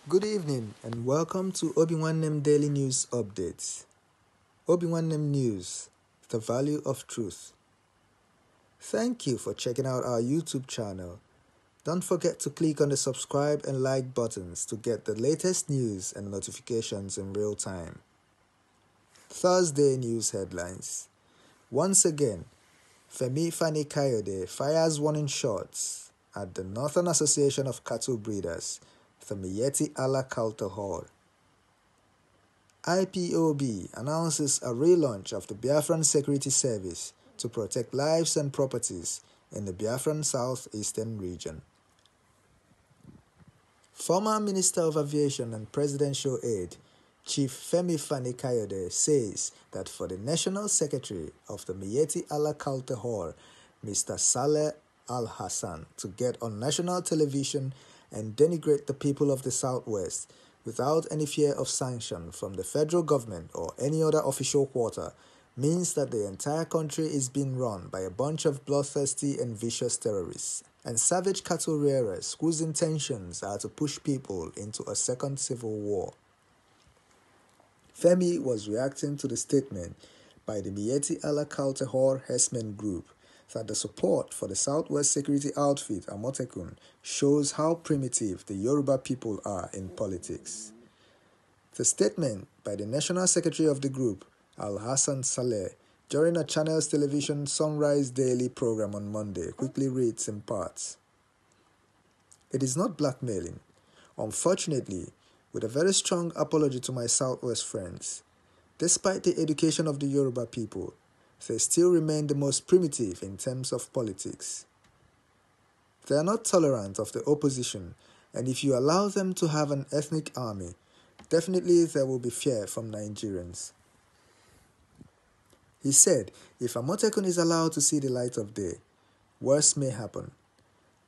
Good evening and welcome to Obinwannem Daily News Updates. Obinwannem News, the value of truth. Thank you for checking out our YouTube channel. Don't forget to click on the subscribe and like buttons to get the latest news and notifications in real time. Thursday news headlines. Once again, Femi Fani-Kayode fires warning shots at the Northern Association of Cattle Breeders, the Miyetti Allah Culture Hall. IPOB announces a relaunch of the Biafran Security Service to protect lives and properties in the Biafran Southeastern region. Former Minister of Aviation and Presidential Aide, Chief Femi Fani-Kayode says that for the National Secretary of the Miyetti Allah Culture Hall, Mr. Saleh Al-Hassan, to get on national television and denigrate the people of the Southwest without any fear of sanction from the federal government or any other official quarter means that the entire country is being run by a bunch of bloodthirsty and vicious terrorists and savage cattle rearers whose intentions are to push people into a second civil war. Femi was reacting to the statement by the Miyetti Allah Culture Hall Herdsmen Group that the support for the Southwest security outfit Amotekun shows how primitive the Yoruba people are in politics. The statement by the National Secretary of the group, Al-Hassan Saleh, during a Channels Television Sunrise Daily program on Monday quickly reads in parts. It is not blackmailing. Unfortunately, with a very strong apology to my Southwest friends, despite the education of the Yoruba people, they still remain the most primitive in terms of politics. They are not tolerant of the opposition, and if you allow them to have an ethnic army, definitely there will be fear from Nigerians. He said, if Amotekun is allowed to see the light of day, worse may happen.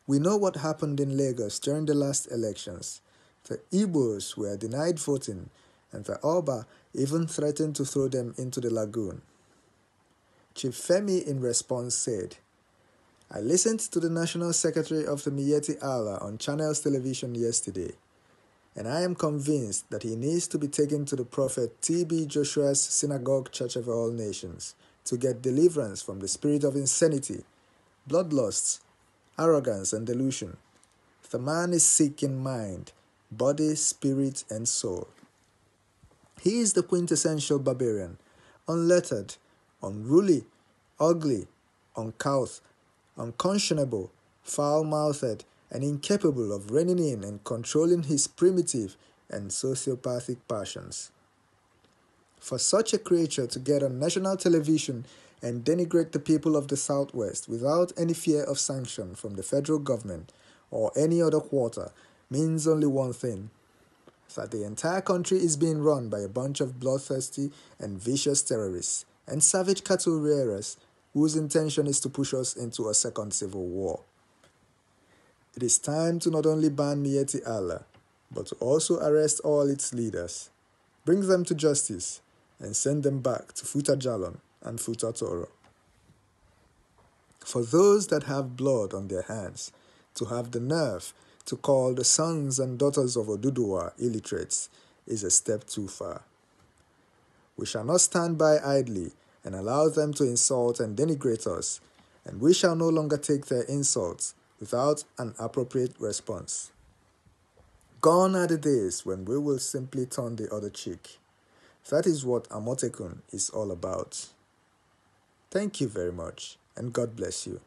We know what happened in Lagos during the last elections. The Igbos were denied voting, and the Oba even threatened to throw them into the lagoon. Chief Femi in response said, I listened to the National Secretary of the Miyetti Allah on Channels Television yesterday, and I am convinced that he needs to be taken to the Prophet T.B. Joshua's Synagogue Church of All Nations to get deliverance from the spirit of insanity, bloodlust, arrogance, and delusion. The man is sick in mind, body, spirit, and soul. He is the quintessential barbarian, unlettered, unruly, ugly, uncouth, unconscionable, foul-mouthed, and incapable of reining in and controlling his primitive and sociopathic passions. For such a creature to get on national television and denigrate the people of the Southwest without any fear of sanction from the federal government or any other quarter means only one thing: that the entire country is being run by a bunch of bloodthirsty and vicious terrorists and savage cattle rearers whose intention is to push us into a second civil war. It is time to not only ban Miyetti Allah, but to also arrest all its leaders, bring them to justice, and send them back to Futa Jalon and Futa Toro. For those that have blood on their hands, to have the nerve to call the sons and daughters of Oduduwa illiterates is a step too far. We shall not stand by idly and allow them to insult and denigrate us, and we shall no longer take their insults without an appropriate response. Gone are the days when we will simply turn the other cheek. That is what Amotekun is all about. Thank you very much, and God bless you.